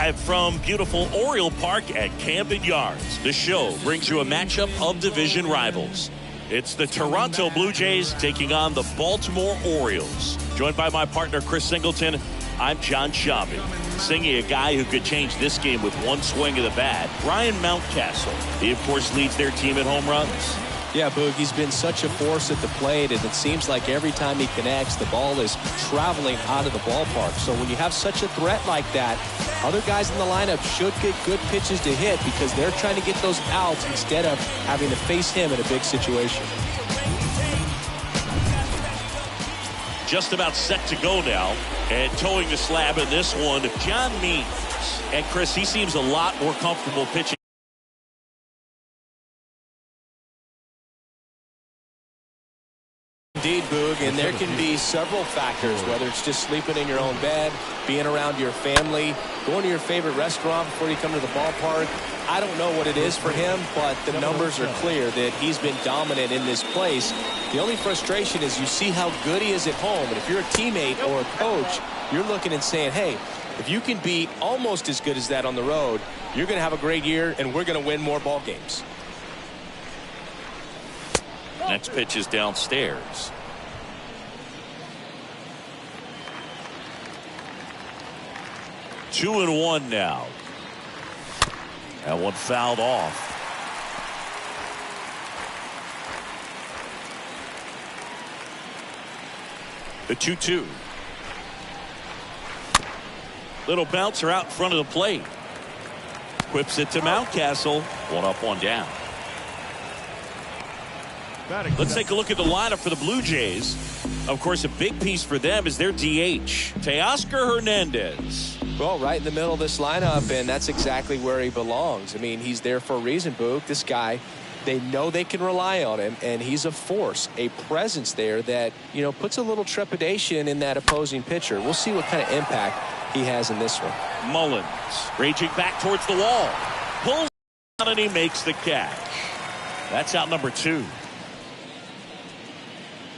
Live from beautiful Oriole Park at Camden Yards, the show brings you a matchup of division rivals. It's the Toronto Blue Jays taking on the Baltimore Orioles. Joined by my partner, Chris Singleton, I'm John Shabby. Singing a guy who could change this game with one swing of the bat, Ryan Mountcastle. He, of course, leads their team in home runs. Yeah, Boog, he's been such a force at the plate, and it seems like every time he connects, the ball is traveling out of the ballpark. So when you have such a threat like that, other guys in the lineup should get good pitches to hit because they're trying to get those outs instead of having to face him in a big situation. Just about set to go now, and towing the slab in this one, John Means. And Chris, he seems a lot more comfortable pitching. Indeed, Boog, and there can be several factors, whether it's just sleeping in your own bed, being around your family, going to your favorite restaurant before you come to the ballpark. I don't know what it is for him, but the numbers are clear that he's been dominant in this place. The only frustration is you see how good he is at home, and if you're a teammate or a coach, you're looking and saying, hey, if you can be almost as good as that on the road, you're going to have a great year, and we're going to win more ball games. Next pitch is downstairs. Two and one now. That one fouled off. The 2-2. Little bouncer out in front of the plate. Whips it to Mountcastle. One up, one down. Let's take a look at the lineup for the Blue Jays. Of course, a big piece for them is their DH, Teoscar Hernandez. Well, right in the middle of this lineup, and that's exactly where he belongs. I mean, he's there for a reason, Boog. This guy, they know they can rely on him, and he's a force, a presence there that, you know, puts a little trepidation in that opposing pitcher. We'll see what kind of impact he has in this one. Mullins raging back towards the wall. Pulls out, and he makes the catch. That's out number two.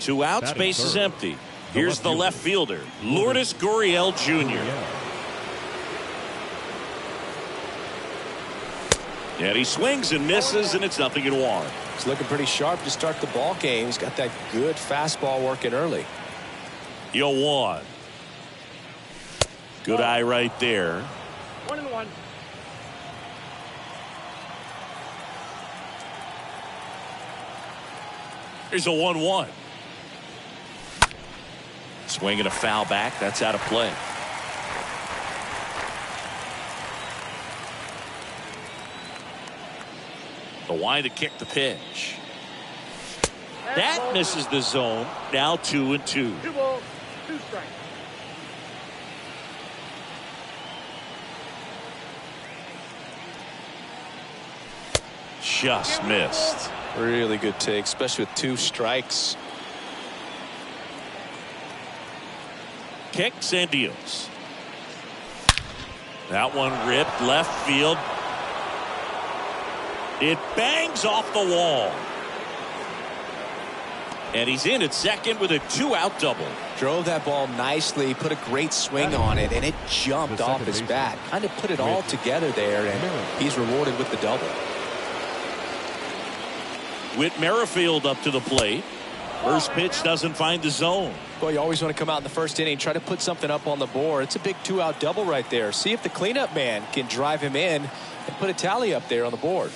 Two outs, base is empty. Here's the left fielder, Lourdes Gurriel Jr. And he swings and misses, and it's 0-1. He's looking pretty sharp to start the ball game. He's got that good fastball working early. 0-1. Good eye right there. 1-1. Here's a 1-1. Swinging a foul back. That's out of play. The wind to kick the pitch. That misses the zone. Now 2-2. 2 balls, 2 strikes. Just missed. Really good take, especially with 2 strikes. Kicks and deals. That one ripped left field. It bangs off the wall. And he's in at second with a 2-out double. Drove that ball nicely, put a great swing on it, and it jumped off his bat. Kind of put it all together there, and he's rewarded with the double. Whit Merrifield up to the plate. First pitch doesn't find the zone. Well, you always want to come out in the first inning, try to put something up on the board. It's a big 2-out double right there. See if the cleanup man can drive him in and put a tally up there on the board.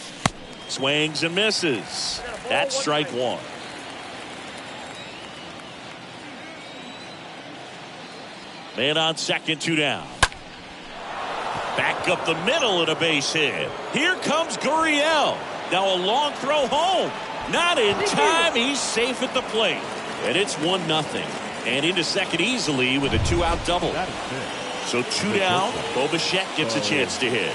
Swings and misses. That's strike one. Man on second, 2 down. Back up the middle at a base hit. Here comes Gurriel. Now a long throw home. Not in time. He's safe at the plate. And it's 1-0. And into second easily with a 2-out double. So 2 down. Bo Bichette gets a chance to hit.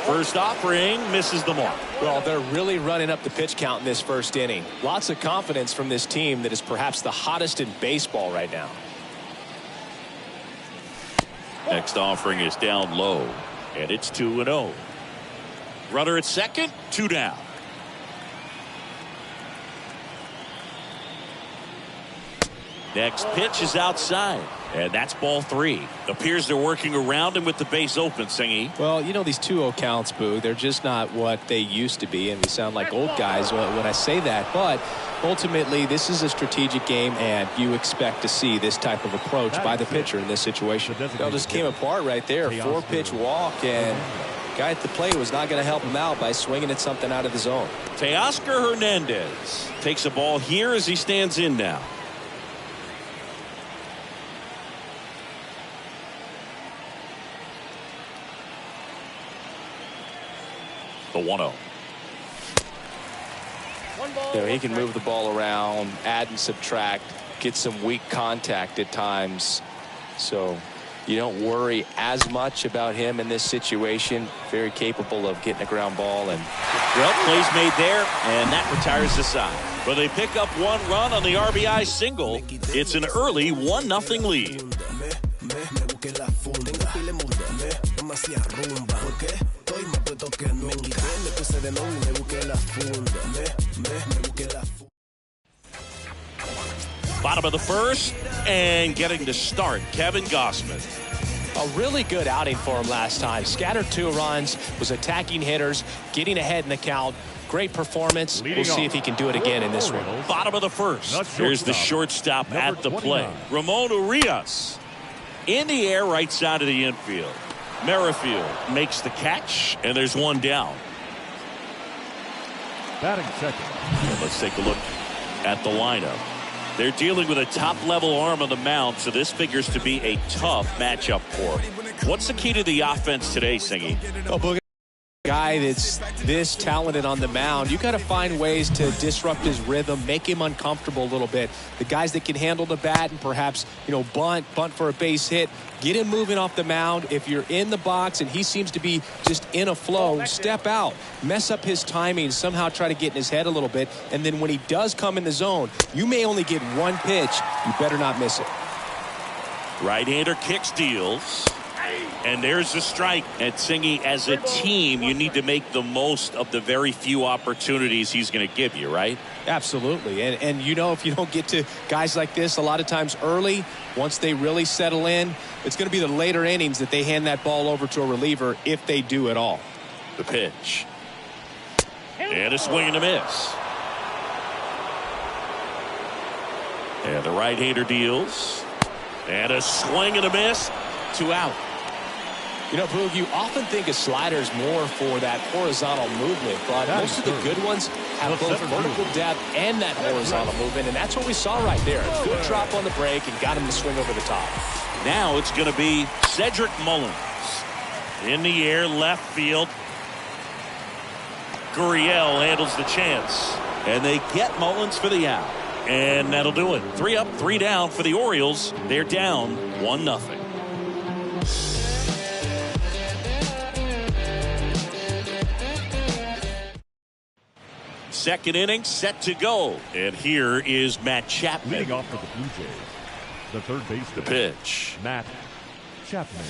First offering misses the mark. Well, they're really running up the pitch count in this first inning. Lots of confidence from this team that is perhaps the hottest in baseball right now. Next offering is down low. And it's 2-0. Runner at second, 2 down. Next pitch is outside. And that's ball 3. Appears they're working around him with the base open, Singy. Well, you know, these 2-0 counts, Boo, they're just not what they used to be, and we sound like old guys when I say that. But ultimately, this is a strategic game, and you expect to see this type of approach by the pitcher in this situation. It just came apart right there. 4-pitch walk, and guy at the plate was not going to help him out by swinging at something out of the zone. Teoscar Hernandez takes a ball here as he stands in now. The 1-0. You know, he can move the ball around, add and subtract, get some weak contact at times. So you don't worry as much about him in this situation. Very capable of getting a ground ball. And well, plays made there, and that retires the side. But they pick up 1 run on the RBI single. It's an early 1-0 lead. Bottom of the first, and getting to start, Kevin Gossman. A really good outing for him last time. Scattered 2 runs, was attacking hitters, getting ahead in the count. Great performance. We'll see if he can do it again in this one. Bottom of the first. Here's the shortstop at the plate. Ramon Urias in the air, right side of the infield. Merrifield makes the catch, and there's 1 down. Batting second. And let's take a look at the lineup. They're dealing with a top-level arm on the mound, so this figures to be a tough matchup for him. What's the key to the offense today, Singy? Guy that's this talented on the mound, you got to find ways to disrupt his rhythm, make him uncomfortable a little bit. The guys that can handle the bat and perhaps, you know, bunt for a base hit, get him moving off the mound. If you're in the box and he seems to be just in a flow, step out, mess up his timing, somehow try to get in his head a little bit, and then when he does come in the zone, you may only get 1 pitch. You better not miss it. Right-hander kicks, deals. And there's a strike. And Singy, as a team, you need to make the most of the very few opportunities he's going to give you, right? Absolutely. And you know, if you don't get to guys like this a lot of times early, once they really settle in, it's going to be the later innings that they hand that ball over to a reliever, if they do at all. The pitch. And a swing and a miss. And the right-hander deals. And a swing and a miss. 2 out. You know, Boog, you often think a slider is more for that horizontal movement, but most of the good ones have both vertical depth and that horizontal movement, and that's what we saw right there. A good drop on the break and got him to swing over the top. Now it's going to be Cedric Mullins. In the air, left field. Gurriel handles the chance, and they get Mullins for the out. And that'll do it. 3 up, 3 down for the Orioles. They're down 1-0. Second inning set to go. And here is Matt Chapman. Leading off for the Blue Jays, the third baseman. The pitch. Matt Chapman.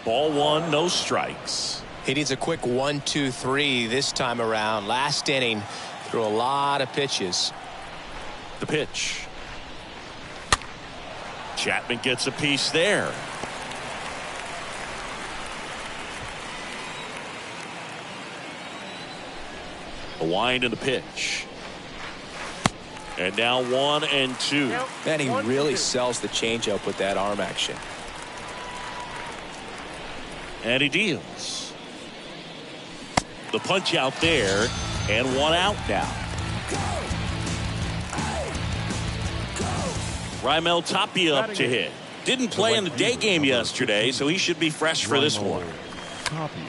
Ball 1, no strikes. He needs a quick 1-2-3 this time around. Last inning, threw a lot of pitches. The pitch. Chapman gets a piece there. A wind in the pitch. And now 1-2. Man, he really sells the changeup with that arm action. And he deals. The punch out there, and 1 out now. Raimel Tapia up to hit. Didn't play in the day game yesterday, so he should be fresh for this one. Tapia.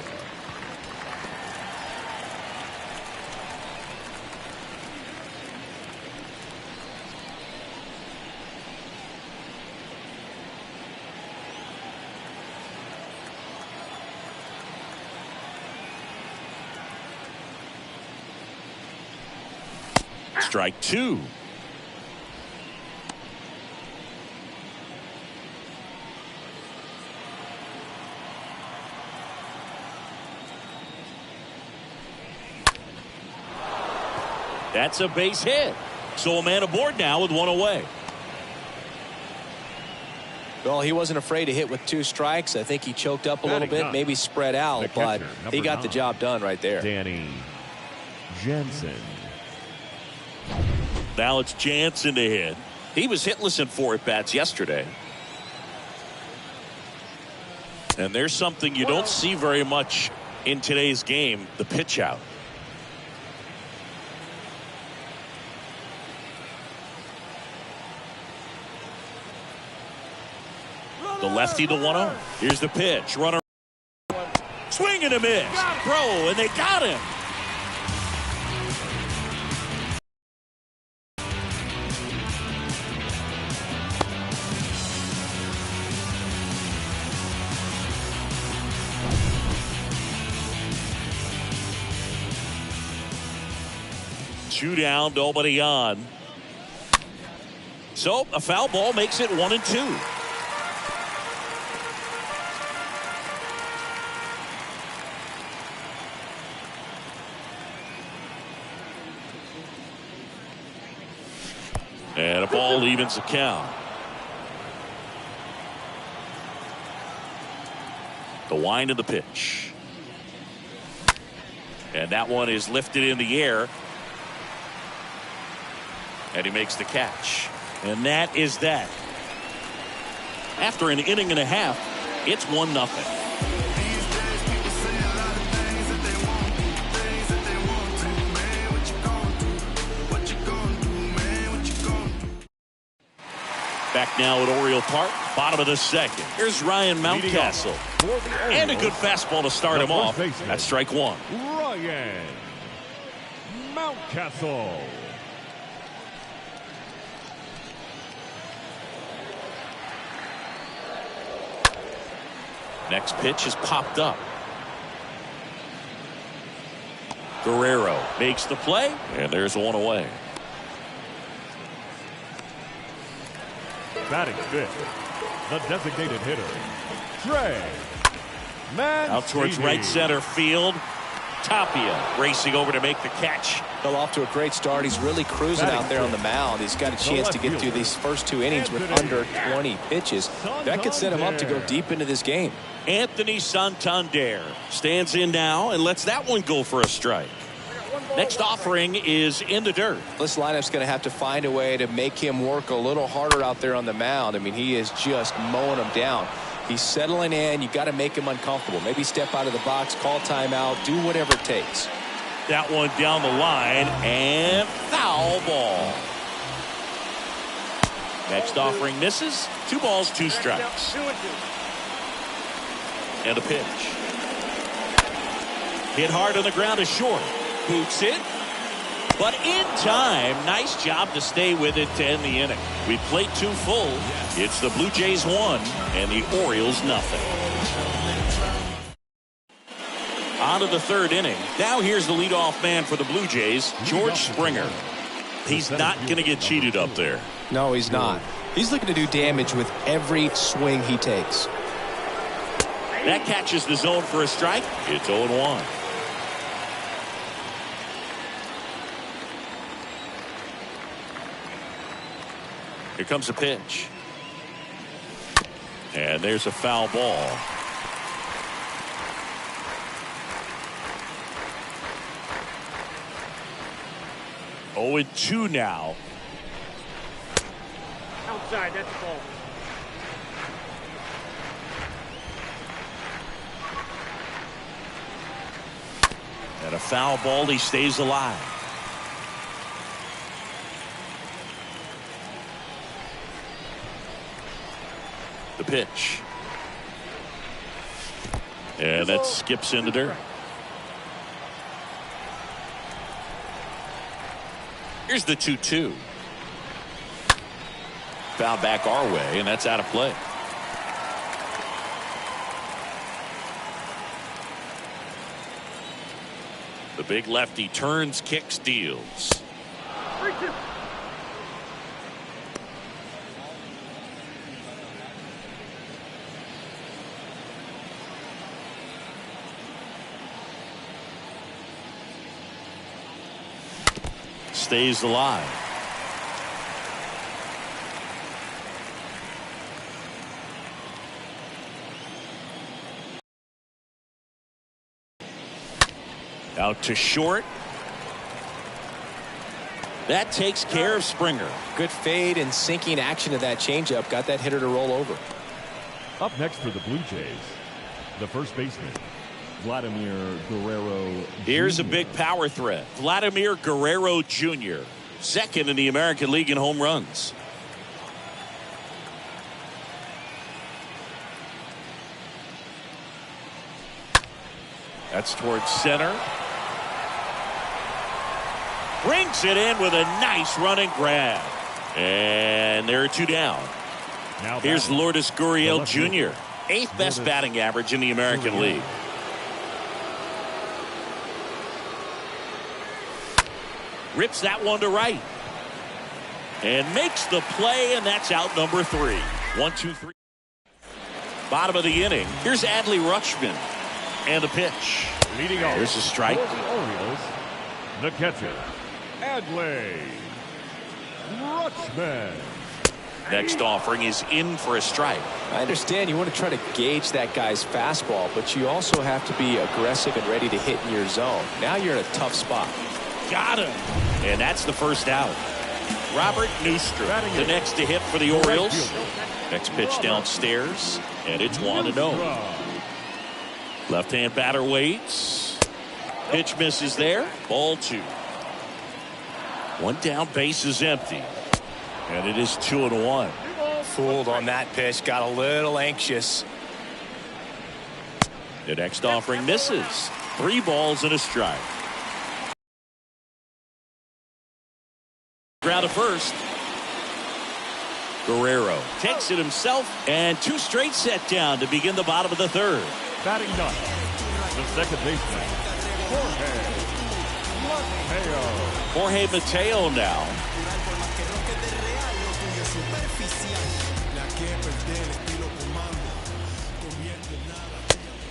Strike 2. That's a base hit. So a man aboard now with 1 away. Well, he wasn't afraid to hit with 2 strikes. I think he choked up a little bit, maybe spread out, but he got the job done right there. Danny Jansen. Now it's Jansen to hit. He was hitless in 4 at-bats yesterday. And there's something you don't see very much in today's game, the pitch out. The lefty to 1-0. Here's the pitch. Runner. Swing and a miss. Throw, and they got him. Two down, nobody on. So a foul ball makes it 1-2. And a ball evens the count. The wind of the pitch. And that one is lifted in the air. And he makes the catch. And that is that. After an inning and a half, it's 1-0. Back now at Oriole Park, bottom of the second. Here's Ryan Mountcastle. And a good fastball to start him off. That's strike 1. Ryan Mountcastle. Next pitch is popped up. Guerrero makes the play, and there's one away. Batting fifth, the designated hitter, Trey Mancini. Out towards right center field. Tapia racing over to make the catch. Well, off to a great start. He's really cruising out there on the mound. He's got a chance to get through these first 2 innings with under 20 pitches. That could set him up to go deep into this game. Anthony Santander stands in now and lets that one go for a strike. Next offering is in the dirt. This lineup's going to have to find a way to make him work a little harder out there on the mound. I mean, he is just mowing them down. He's settling in. You got to make him uncomfortable. Maybe step out of the box, call timeout, do whatever it takes. That one down the line and foul ball. Next offering misses. 2 balls, 2 strikes. And a pitch. Hit hard on the ground is short. Boots it. But in time, nice job to stay with it to end the inning. We played 2 full. It's the Blue Jays 1 and the Orioles nothing. On to the 3rd inning. Now here's the leadoff man for the Blue Jays, George Springer. He's not going to get cheated up there. No, he's not. He's looking to do damage with every swing he takes. That catches the zone for a strike. It's 0-1. Here comes a pitch. And there's a foul ball. Oh, 0-2 now. Outside, that's the ball. And a foul ball, he stays alive. The pitch. And that skips in the dirt. Here's the 2-2. Foul back our way, and that's out of play. The big lefty turns, kicks, deals. 3-2. Stays alive. Out to short. That takes care of Springer. Good fade and sinking action of that changeup. Got that hitter to roll over. Up next for the Blue Jays, the first baseman, Vladimir Guerrero Jr. Here's a big power threat. Vladimir Guerrero Jr., second in the American League in home runs. That's towards center. Brings it in with a nice running grab. And there are two down. Now Here's Lourdes Gurriel Jr., eighth best batting average in the American League. Rips that one to right. And makes the play, and that's out number 3. 1, 2, 3. Bottom of the inning. Here's Adley Rutschman. And the pitch. leading off. Here's a strike. For the Orioles, the catcher, Adley Rutschman. Next offering is in for a strike. I understand you want to try to gauge that guy's fastball, but you also have to be aggressive and ready to hit in your zone. Now you're in a tough spot. Got him. And that's the first out. Robert Newstrom, the next to hit for the Orioles. Next pitch downstairs, and it's 1-0. Left-hand batter waits. Pitch misses there. Ball 2. One down, base is empty. And it is 2-1. Fooled on that pitch. Got a little anxious. The next offering misses. 3 balls and a strike. Ground to first. Guerrero takes it himself, and 2 straight set down to begin the bottom of the 3rd. Batting ninth, the second baseman, Jorge Mateo now.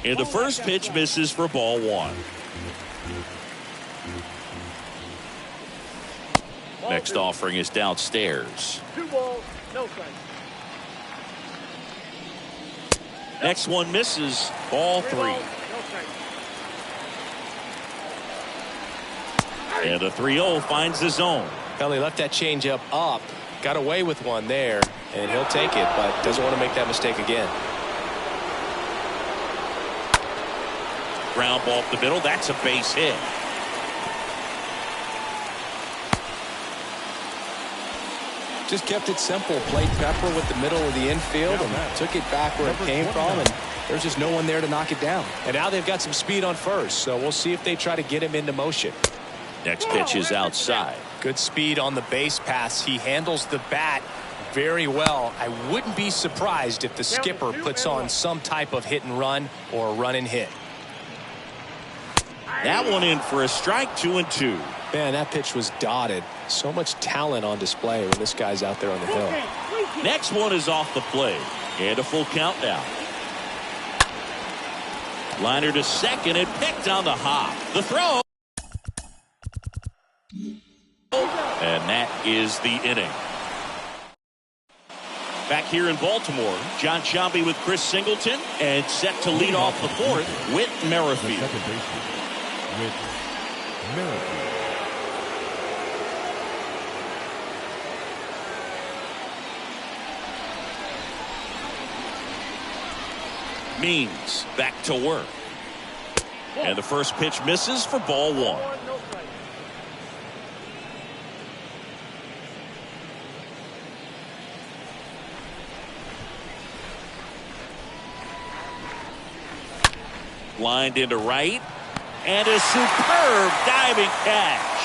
And the first pitch misses for ball 1. Next offering is downstairs. 2 balls, no strikes. Next one misses. Ball 3. No strikes. And the 3-0 finds the zone. Well, he left that changeup up. Got away with one there, and he'll take it, but doesn't want to make that mistake again. Ground ball up the middle. That's a base hit. Just kept it simple. Played pepper with the middle of the infield and took it back where it came from, and there's just no one there to knock it down. And now they've got some speed on first, so we'll see if they try to get him into motion. Next pitch is outside. Good speed on the base pass. He handles the bat very well. I wouldn't be surprised if the skipper puts on some type of hit and run or run and hit. That one in for a strike. 2-2. Man, that pitch was dotted. So much talent on display when this guy's out there on the hill. Next one is off the plate. And a full count now. Liner to second and picked on the hop. The throw. And that is the inning. Back here in Baltimore, John Sciambi with Chris Singleton, and set to lead off the 4th, Whit Merrifield. second baseman, Whit Merrifield. Means back to work. And the first pitch misses for ball 1. No strikes. Lined into right. And a superb diving catch.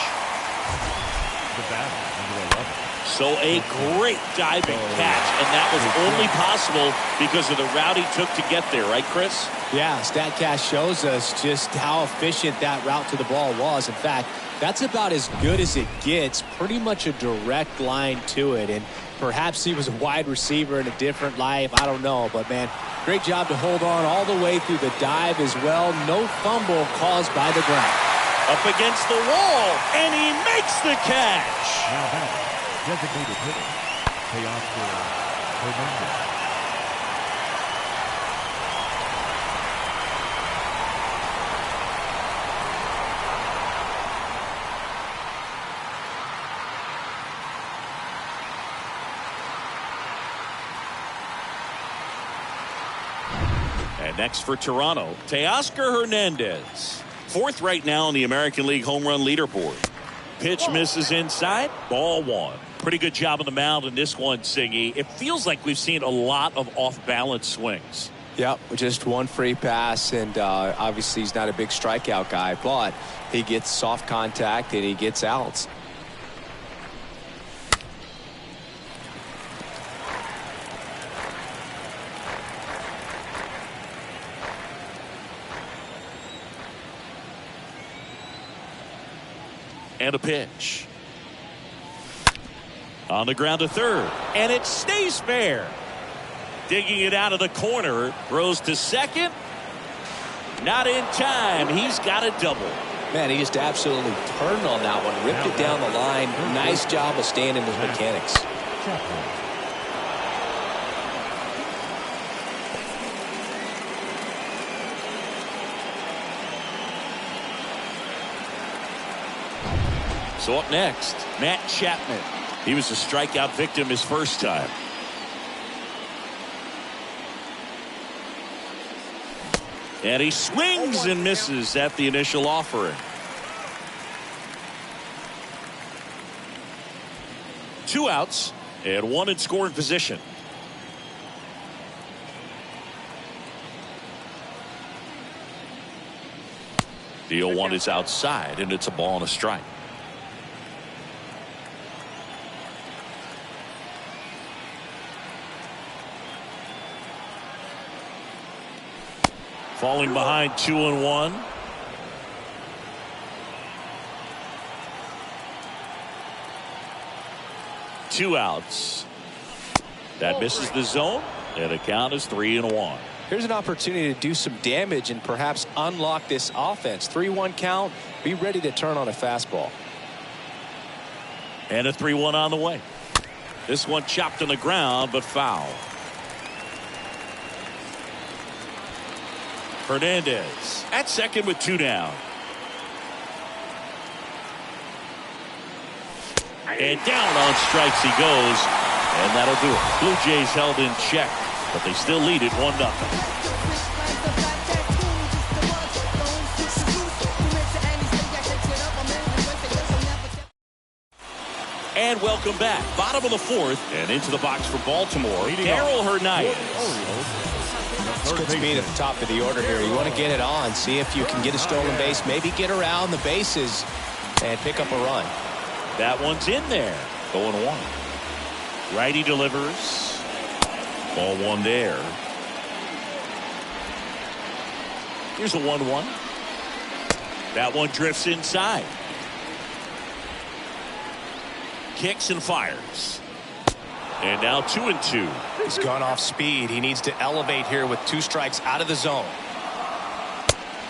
The batter, number 11. So a great diving catch, and that was only possible because of the route he took to get there, right, Chris? Yeah, StatCast shows us just how efficient that route to the ball was. In fact, that's about as good as it gets. Pretty much a direct line to it, and perhaps he was a wide receiver in a different life. I don't know, but man, great job to hold on all the way through the dive as well. No fumble caused by the ground. Up against the wall, and he makes the catch. Now batting, designated hitter, Teoscar Hernandez. And next for Toronto, Teoscar Hernandez. Fourth right now on the American League home run leaderboard. Pitch misses inside. Ball one. Pretty good job on the mound in this one, Singy. It feels like we've seen a lot of off-balance swings. Yep, just one free pass, and obviously he's not a big strikeout guy, but he gets soft contact and he gets outs. And a pitch. On the ground to third. And it stays fair. Digging it out of the corner. Throws to second. Not in time. He's got a double. Man, he just absolutely turned on that one. Ripped it down the line. Nice job of staying in his mechanics. So up next, Matt Chapman. He was a strikeout victim his first time. And he swings and misses at the initial offering. 2 outs and 1 in scoring position. The 0-1 is outside, and it's a ball and a strike. Falling behind 2-1. Two outs. That misses the zone, and the count is 3-1. Here's an opportunity to do some damage and perhaps unlock this offense. 3-1 count. Be ready to turn on a fastball. And a 3-1 on the way. This one chopped on the ground, but foul. Hernandez at second with 2 down. And down on strikes he goes. And that'll do it. Blue Jays held in check, but they still lead it 1-0. And welcome back. Bottom of the 4th and into the box for Baltimore. Darrell Hernandez. It's good speed at the top of the order here. You want to get it on, see if you can get a stolen base, maybe get around the bases and pick up a run. That one's in there. 0-1. Righty delivers. Ball 1 there. Here's a 1-1. That one drifts inside. Kicks and fires. And now 2-2. He's gone off speed. He needs to elevate here with 2 strikes out of the zone.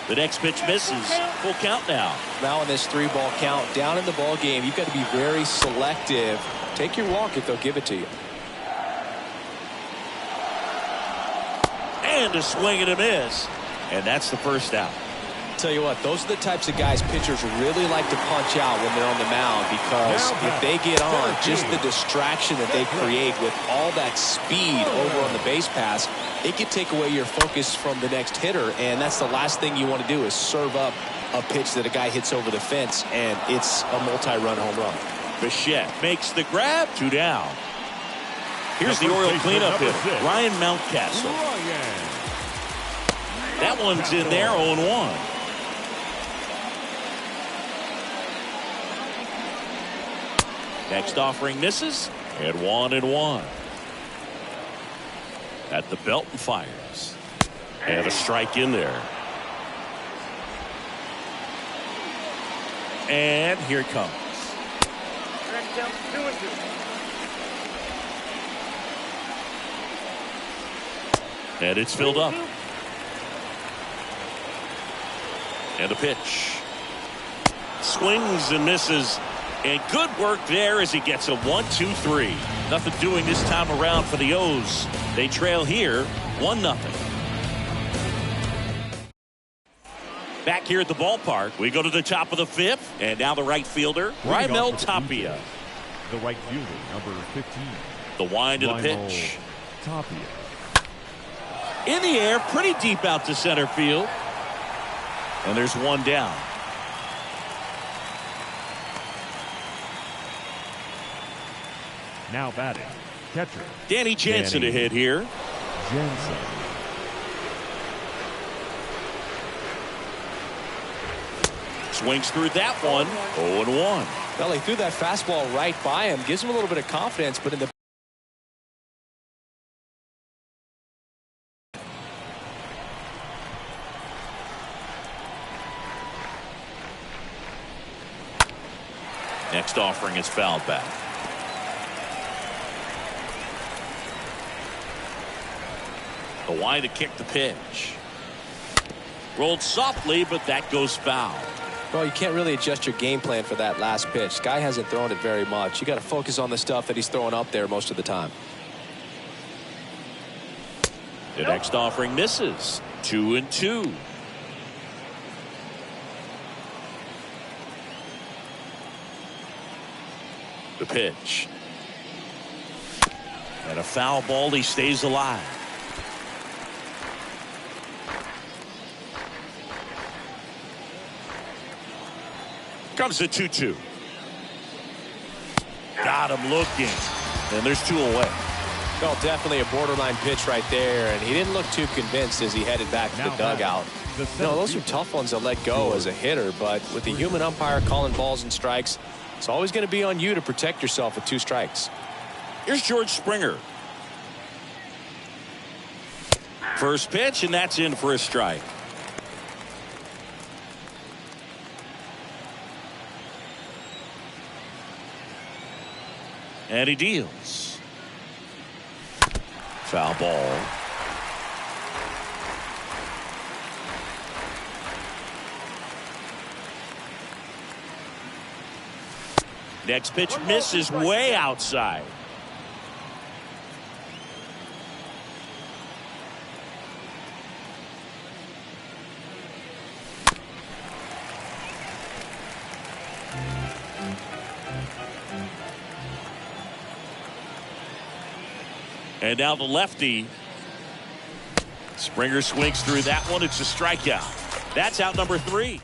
The next pitch misses. Full count now. Now in this 3-ball count, down in the ball game, you've got to be very selective. Take your walk if they'll give it to you. And a swing and a miss. And that's the first out. Tell you what, those are the types of guys pitchers really like to punch out when they're on the mound, because if they get on, just the distraction that they create with all that speed over on the base pass, it could take away your focus from the next hitter, and that's the last thing you want to do is serve up a pitch that a guy hits over the fence, and it's a multi-run home run. Bichette makes the grab. 2 down. Here's the Oriole cleanup hitter, Ryan Mountcastle. That one's in there, 0-1. Next offering misses, and 1-1. At the belt and fires. And a strike in there. And here it comes. Next down, 2-2. And it's filled up. And a pitch. Swings and misses. And good work there as he gets a 1-2-3. Nothing doing this time around for the O's. They trail here 1-0. Back here at the ballpark, we go to the top of the 5th. And now the right fielder, Raimel Tapia. The right fielder, number 15. The wind of the pitch. Tapia. In the air, pretty deep out to center field. And there's one down. Now batting, catcher. Danny Jansen to hit here. Jansen. Swings through that one. 0-1. Well, he threw that fastball right by him. Gives him a little bit of confidence, but in the next offering is fouled back. The wide to kick the pitch. Rolled softly, but that goes foul. Well, you can't really adjust your game plan for that last pitch. Guy hasn't thrown it very much. You got to focus on the stuff that he's throwing up there most of the time. The next offering misses. 2-2. The pitch. And a foul ball. He stays alive. Comes the 2-2. Got him looking. And there's two away. Well, definitely a borderline pitch right there, and he didn't look too convinced as he headed back to the dugout. Those are tough ones to let go as a hitter, but with the human umpire calling balls and strikes, it's always going to be on you to protect yourself with 2 strikes. Here's George Springer. First pitch, and that's in for a strike. And he deals. Foul ball. Next pitch misses way outside. And now the lefty. Springer swings through that one. It's a strikeout. That's out number 3.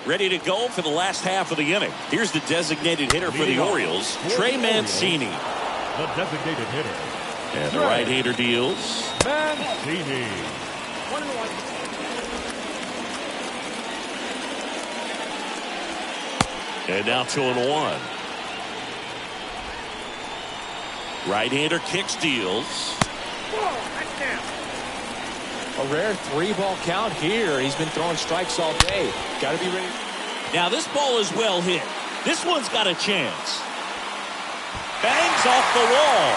Ready to go for the last half of the inning. Here's the designated hitter for the Orioles, Trey Mancini. The designated hitter. And the right-hander deals. Mancini. 1-1. And now 2-1. Right-hander kicks, deals. A rare 3-ball count here. He's been throwing strikes all day. Got to be ready. Now this ball is well hit. This one's got a chance. Bangs off the wall.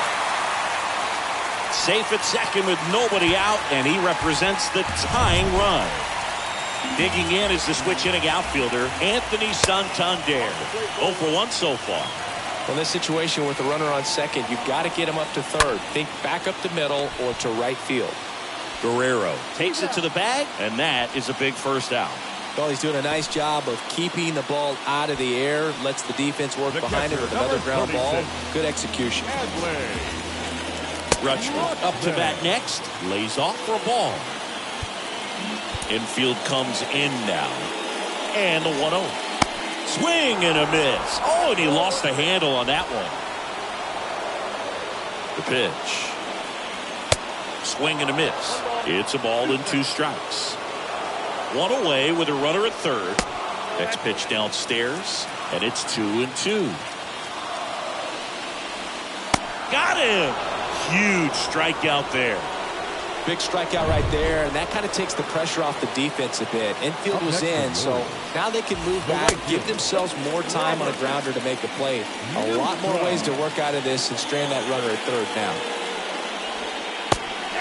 Safe at second with nobody out, and he represents the tying run. Digging in is the switch inning outfielder, Anthony Santander. 0 for 1 so far. Well, in this situation with a runner on second, you've got to get him up to third. Think back up the middle or to right field. Guerrero takes it to the bag, and that is a big first out. Well, he's doing a nice job of keeping the ball out of the air, lets the defense work behind it with another ground ball. Good execution. Rutschman up to bat next, lays off for a ball. Infield comes in now, and the 1-0. Swing and a miss. Oh, and he lost the handle on that one. The pitch. Swing and a miss. It's a ball and 2 strikes. 1 away with a runner at third. Next pitch downstairs, and it's 2-2. Got him. Huge strikeout there. Big strikeout right there, and that kind of takes the pressure off the defense a bit. Infield was in, so now they can move back, give themselves more time on a grounder to make a play. A lot more ways to work out of this and strand that runner at third now.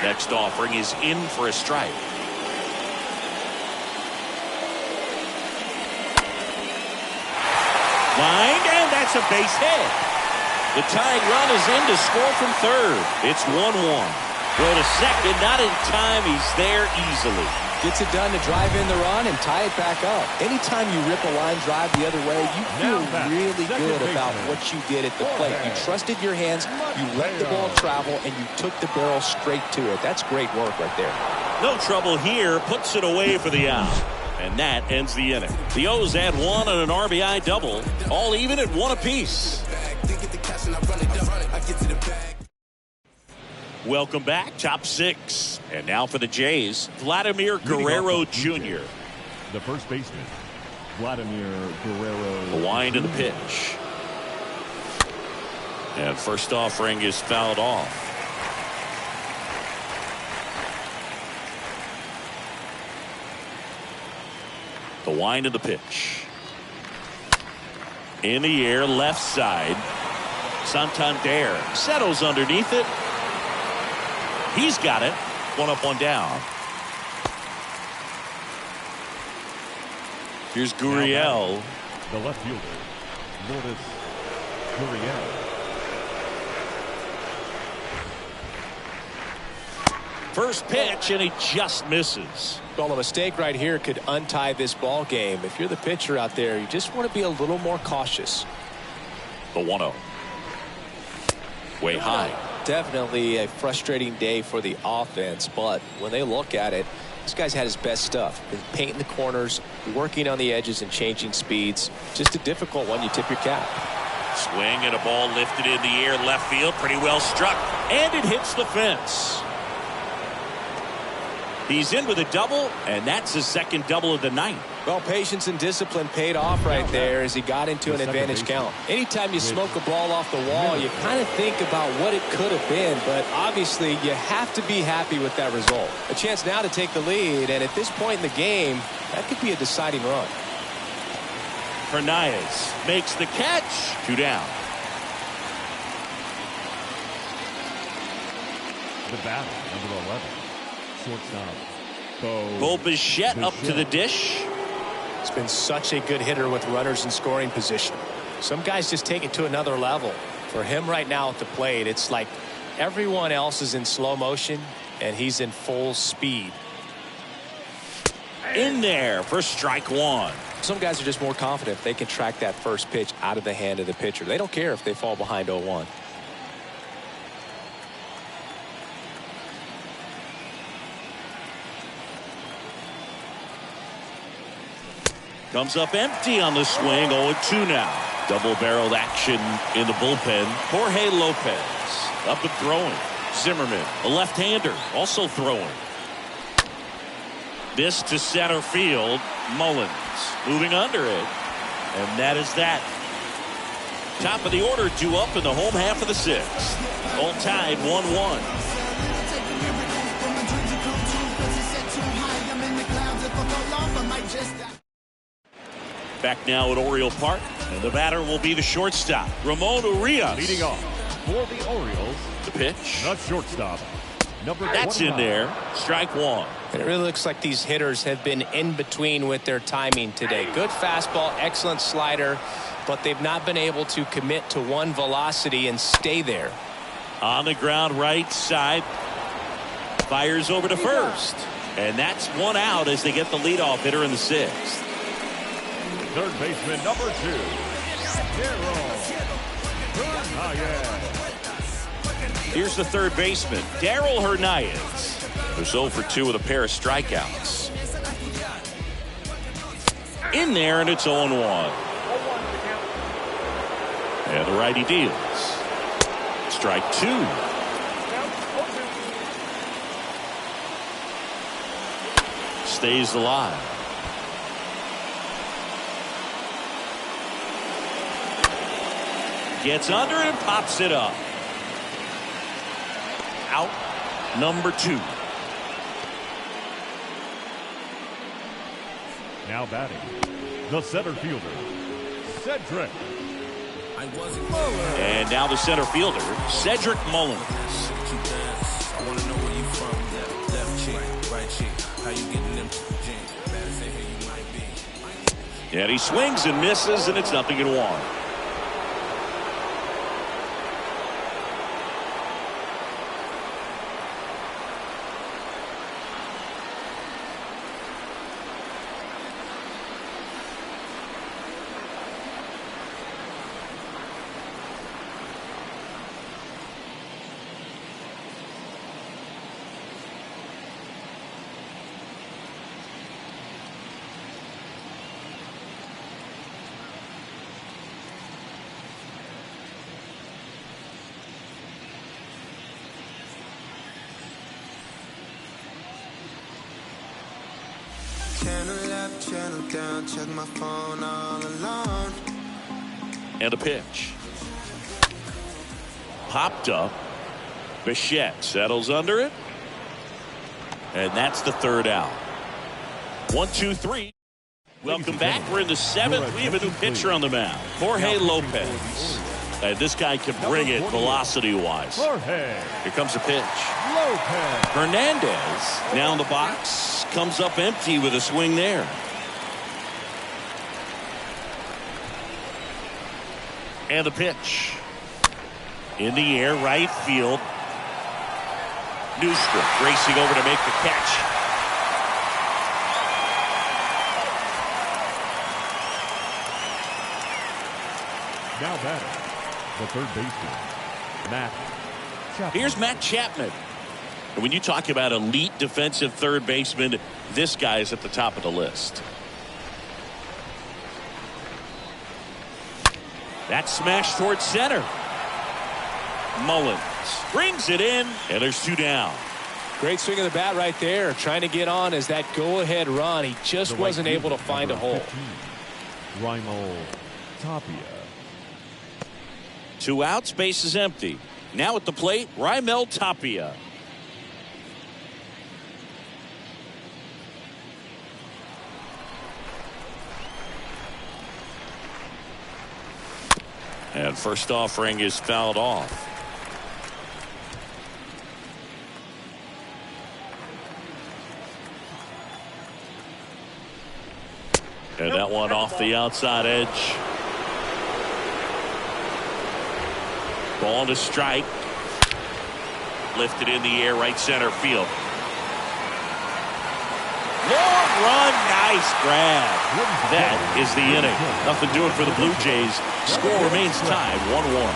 Next offering is in for a strike. Line, and that's a base hit. The tying run is in to score from third. It's 1-1. Throw to second, not in time. He's there easily. Gets it done to drive in the run and tie it back up. Anytime you rip a line drive the other way, you feel really good about what you did at the plate. You trusted your hands, you let the ball travel, and you took the barrel straight to it. That's great work right there. No trouble here, puts it away for the out. And that ends the inning. The O's had one on an RBI double, all even at one apiece. Welcome back, top six. And now for the Jays, Vladimir Guerrero Jr. The first baseman, Vladimir Guerrero. The wind of the pitch. And first offering is fouled off. The wind of the pitch. In the air, left side. Santander settles underneath it. He's got it. One up, one down. Here's Gurriel. The left fielder, Lourdes Gurriel. First pitch, and he just misses. Well, a mistake right here could untie this ball game. If you're the pitcher out there, you just want to be a little more cautious. The 1-0. Way high. Definitely a frustrating day for the offense, but when they look at it, this guy's had his best stuff. Been painting the corners, working on the edges, and changing speeds. Just a difficult one. You tip your cap. Swing and a ball lifted in the air, left field, pretty well struck, and it hits the fence. He's in with a double, and that's his second double of the night. Well, patience and discipline paid off right there as he got into an advantage count. Anytime you smoke a ball off the wall, you kind of think about what it could have been, but obviously you have to be happy with that result. A chance now to take the lead, and at this point in the game, that could be a deciding run. Hernandez makes the catch. 2 down. The batter, number 11. Shortstop. Bo Bichette up to the dish. He's been such a good hitter with runners in scoring position. Some guys just take it to another level. For him right now at the plate, it's like everyone else is in slow motion and he's in full speed. In there for strike one. Some guys are just more confident if they can track that first pitch out of the hand of the pitcher. They don't care if they fall behind 0-1. Comes up empty on the swing. 0-2 now. Double-barreled action in the bullpen. Jorge Lopez up and throwing. Zimmerman, a left-hander, also throwing. This to center field. Mullins moving under it. And that is that. Top of the order due up in the home half of the sixth. All tied 1-1. Back now at Oriole Park, and the batter will be the shortstop, Ramon Urias. Leading off for the Orioles, the pitch. the shortstop, number 29. That's in there. Strike one. And it really looks like these hitters have been in between with their timing today. Good fastball, excellent slider, but they've not been able to commit to one velocity and stay there. On the ground, right side. Fires over to first. And that's one out as they get the leadoff hitter in the sixth. Third baseman, number 2, Hernandez. Here's the third baseman, Darryl Hernandez, who's 0 for 2 with a pair of strikeouts. In there, and it's 0-1. And the righty deals. Strike 2. Stays alive. Gets under it and pops it up. Out number 2. Now batting, the center fielder, Cedric Mullins. And now the center fielder, Cedric Mullins. And he swings and misses, and it's 0-1. channel down, check my phone all alone. And a pitch. Popped up. Bichette settles under it. And that's the third out. 1, 2, 3. Welcome back. We're in the seventh. We have a new pitcher on the mound, Jorge Lopez. And this guy can bring it velocity-wise. Jorge. Here comes a pitch. Lopez. Hernandez now in the box. Comes up empty with a swing there. And the pitch. In the air, right field. Newstrom racing over to make the catch. Now batting, the third baseman, Matt Chapman. Here's Matt Chapman. And when you talk about elite defensive third baseman, this guy is at the top of the list. That smash towards center. Mullins brings it in, and there's 2 down. Great swing of the bat right there. Trying to get on as that go-ahead run. He just wasn't able to find a hole. 15, Raimel Tapia. 2 outs, base is empty. Now at the plate, Raimel Tapia. And first offering is fouled off. And that one off the outside edge. Ball to strike. Lifted in the air, right center field. Long run, nice grab. That is the inning. Nothing doing for the Blue Jays. Score remains tied 1-1.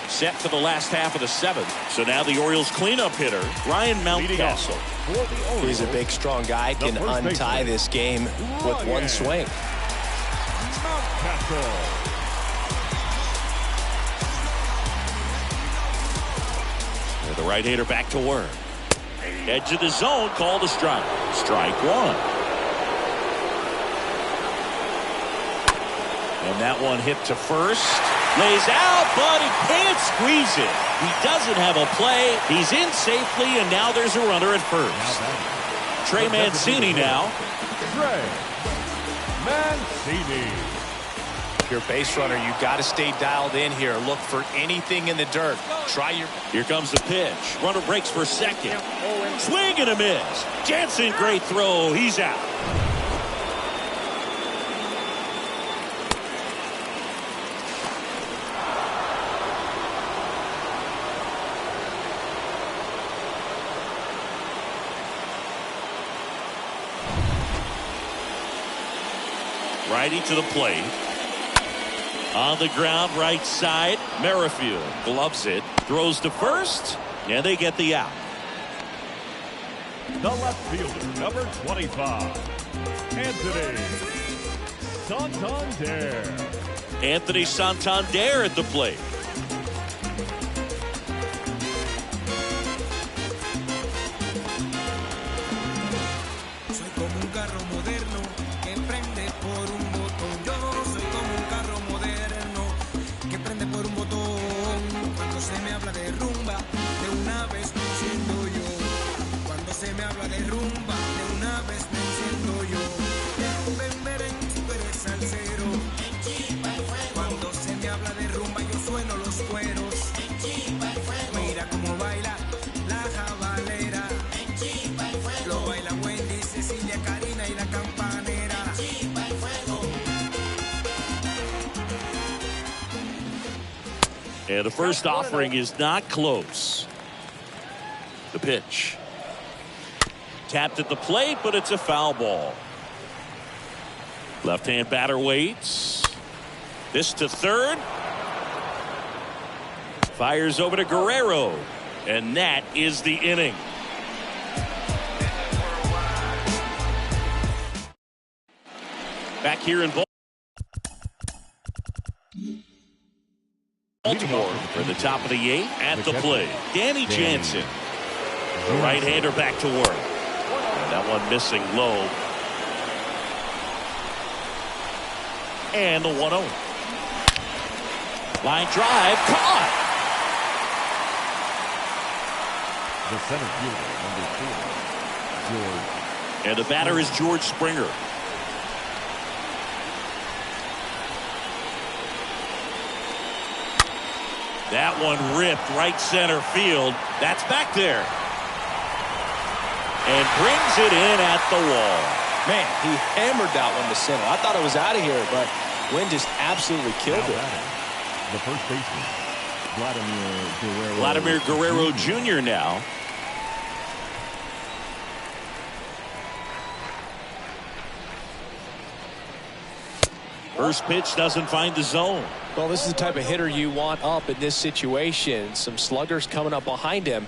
Set for the last half of the 7th. So now the Orioles cleanup hitter, Ryan Mountcastle. He's a big, strong guy. Can untie this game with one swing. And the right-hander back to work. Edge of the zone, called a strike. Strike 1. And that one hit to first. Lays out, but he can't squeeze it. He doesn't have a play. He's in safely, and now there's a runner at first. Trey Mancini now. Trey Mancini. Your base runner, you got to stay dialed in here. Look for anything in the dirt. Try your... Here comes the pitch. Runner breaks for second. Swing and a miss. Jansen, great throw. He's out. Righty to the plate. On the ground, right side. Merrifield gloves it. Throws to first. And they get the out. The left fielder, number 25, Anthony Santander. Anthony Santander at the plate. Soy como un carro moderno que prende por un botón. Yo soy como un carro moderno que prende por un botón. Cuando se me habla de rumba, de una vez me enciendo yo. Cuando se me habla de rumba, de una vez me enciendo yo. Tú eres salsero. Cuando se me habla de rumba, yo sueno los cueros. Mira cómo baila la jabalera. Lo baila Wendy, Cecilia, Karina y la campanera. And the first offering is not close. The pitch. Tapped at the plate, but it's a foul ball. Left-hand batter waits. This to third. Fires over to Guerrero. And that is the inning. Back here in Baltimore. Baltimore for the top of the 8th at the plate. Danny Jansen, the right-hander, back to work. And that one missing low. And the 1-0. Line drive, caught. The center fielder, number 4, George. And the batter is George Springer. That one ripped right center field. That's back there. And brings it in at the wall. Man, he hammered that one to center. I thought it was out of here, but wind just absolutely killed it. The first baseman, Vladimir Guerrero Jr. now. First pitch doesn't find the zone. Well, this is the type of hitter you want up in this situation. Some sluggers coming up behind him.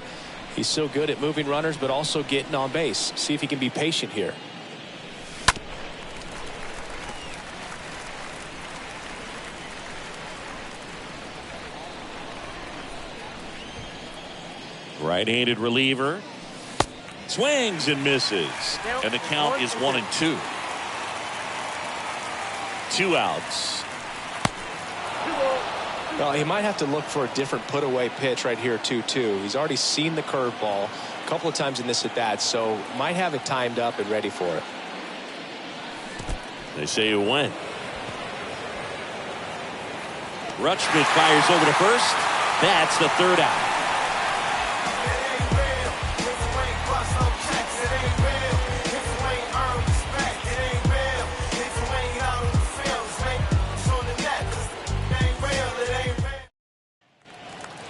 He's so good at moving runners, but also getting on base. See if he can be patient here. Right-handed reliever. Swings and misses. And the count is 1-2. 2 outs. Well, he might have to look for a different put-away pitch right here, 2-2. He's already seen the curveball a couple of times in this at-bat, so might have it timed up and ready for it. They say it went. Rutschman fires over to first. That's the 3rd out.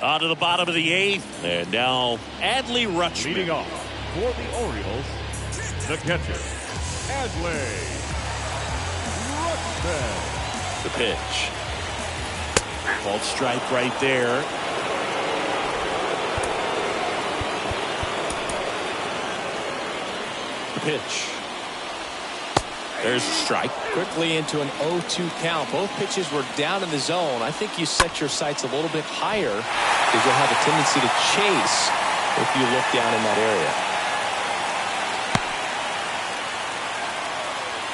On to the bottom of the 8th, and now Adley Rutschman. Leading off for the Orioles, the catcher, Adley Rutschman. The pitch. Called strike right there. The pitch. There's a strike. Quickly into an 0-2 count. Both pitches were down in the zone. I think you set your sights a little bit higher because you'll have a tendency to chase if you look down in that area.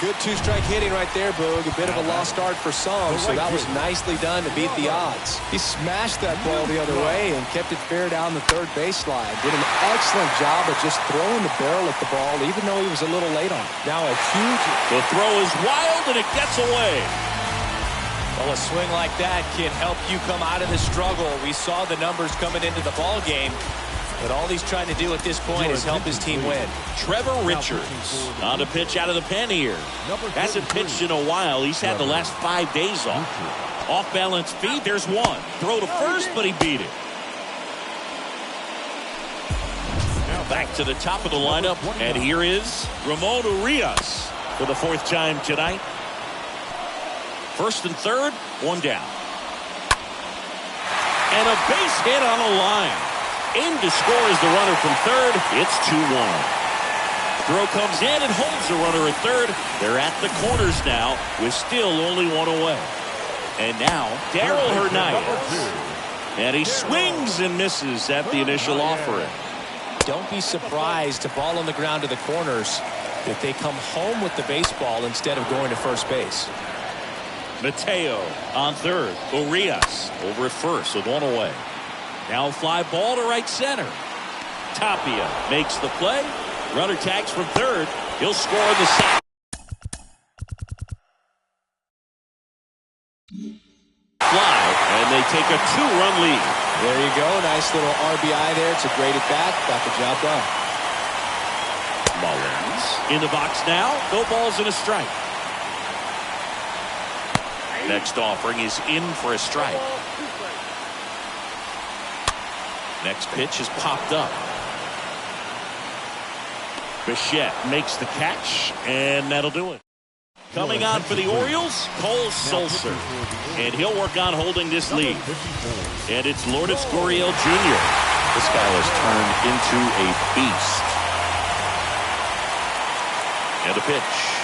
Good 2-strike hitting right there, Boog. A bit of a lost start for some, so that was nicely done to beat the odds. He smashed that ball the other way and kept it fair down the 3rd baseline. Did an excellent job of just throwing the barrel at the ball, even though he was a little late on it. Now a huge... The throw is wild, and it gets away. Well, a swing like that can help you come out of the struggle. We saw the numbers coming into the ball game, but all he's trying to do at this point is help his team win. Trevor Richards on to pitch out of the pen here. Hasn't pitched in a while. He's had the last 5 days off. Off-balance feed. There's one. Throw to first, but he beat it. Back to the top of the lineup, and here is Ramon Urias for the 4th time tonight. 1st and 3rd, 1 down. And a base hit on the line. In to score is the runner from 3rd. It's 2-1. Throw comes in and holds the runner at 3rd. They're at the corners now with still only 1 away. And now Darryl Hernandez. And he swings and misses at the initial offering. Don't be surprised to ball on the ground to the corners if they come home with the baseball instead of going to first base. Mateo on 3rd. Urias over at 1st with 1 away. Now fly ball to right center. Tapia makes the play. Runner tags from 3rd. He'll score in the 2nd. Fly, and they take a 2-run lead. There you go. Nice little RBI there. It's a great at-bat. Got the job done. Mullins in the box now. No balls and a strike. Next offering is in for a strike. Next pitch is popped up. Bichette makes the catch, and that'll do it. Coming on for the Orioles, Cole Sulser. And he'll work on holding this lead. And it's Lourdes Gurriel Jr. This guy has turned into a beast. And a pitch.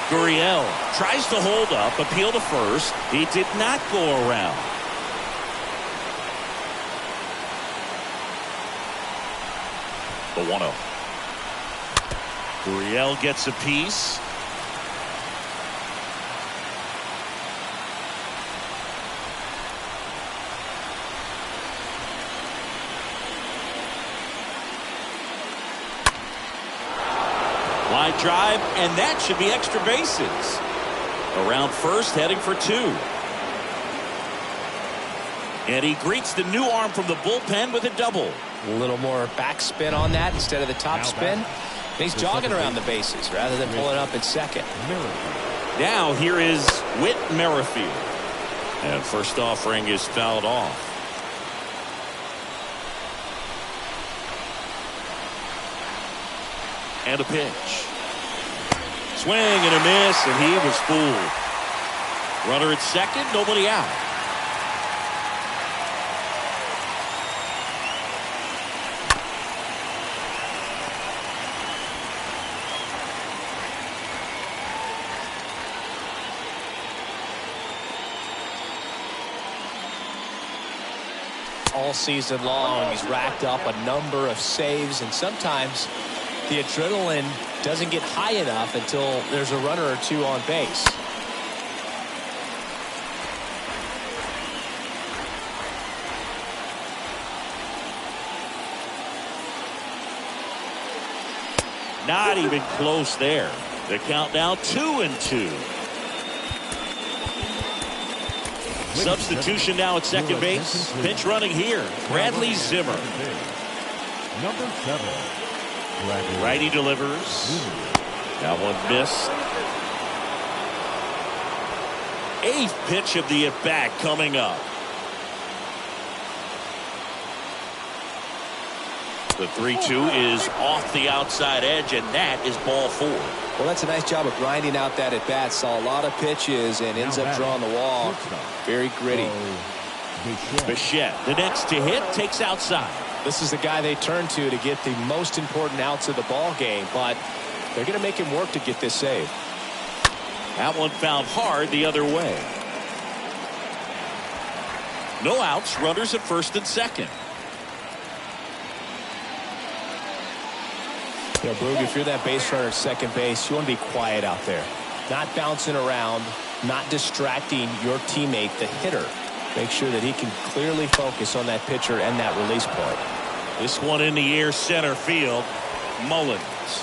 Gurriel tries to hold up, appeal to first. He did not go around. The 1-0. Gurriel gets a piece. Line drive, and that should be extra bases. Around first, heading for 2. And he greets the new arm from the bullpen with a double. A little more backspin on that instead of the top spin. And he's jogging around the bases rather than pulling up at second. Now here is Whit Merrifield. And first offering is fouled off. And a pitch. Swing and a miss, and he was fooled. Runner at second, nobody out. All season long, he's racked up a number of saves, and sometimes the adrenaline doesn't get high enough until there's a runner or two on base. Not even close there. The count now 2-2. Substitution now at second base. Pitch running here. Bradley Zimmer. Number 7. Righty delivers. That one missed. 8th pitch of the at-bat coming up. The 3-2 is off the outside edge, and that is ball 4. Well, that's a nice job of grinding out that at-bat. Saw a lot of pitches and ends up drawing the wall. Very gritty. Bichette, the next to hit, takes outside. This is the guy they turn to get the most important outs of the ball game, but they're going to make him work to get this save. That one found hard the other way. No outs, runners at first and second. You know, Boog, if you're that base runner at second base, you want to be quiet out there. Not bouncing around, not distracting your teammate, the hitter. Make sure that he can clearly focus on that pitcher and that release point. This one in the air center field. Mullins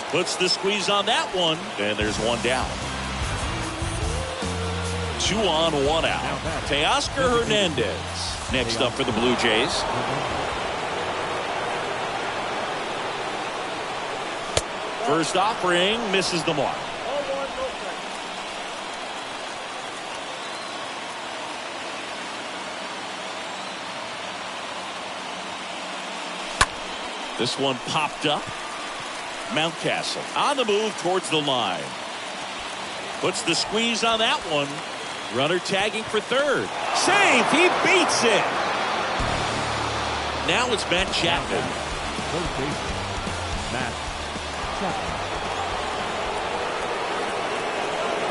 puts the squeeze on that one, and there's one down. 2 on, 1 out. Teoscar Hernandez next up for the Blue Jays. First offering misses the mark. This one popped up. Mountcastle on the move towards the line. Puts the squeeze on that one. Runner tagging for third. Save! He beats it! Now it's Matt Chapman. Matt Chapman.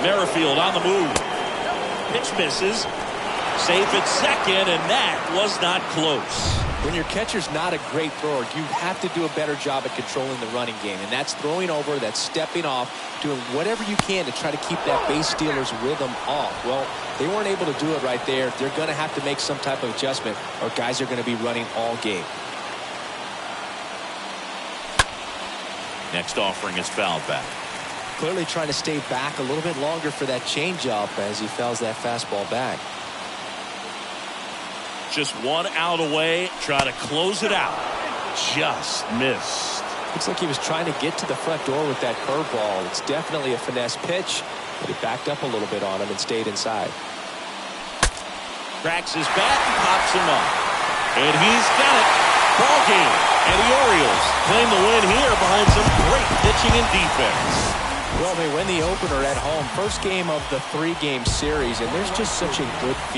Merrifield on the move. Pitch misses. Safe at second, and that was not close. When your catcher's not a great thrower, you have to do a better job at controlling the running game. And that's throwing over, that's stepping off, doing whatever you can to try to keep that base stealer's rhythm off. Well, they weren't able to do it right there. They're going to have to make some type of adjustment, or guys are going to be running all game. Next offering is fouled back. Clearly trying to stay back a little bit longer for that changeup as he fouls that fastball back. Just 1 out away, try to close it out. Just missed. Looks like he was trying to get to the front door with that curveball. It's definitely a finesse pitch, but it backed up a little bit on him and stayed inside. Cracks his bat and pops him up. And he's got it. Ball game. And the Orioles claim the win here behind some great pitching and defense. Well, they win the opener at home. First game of the 3-game series, and there's just such a good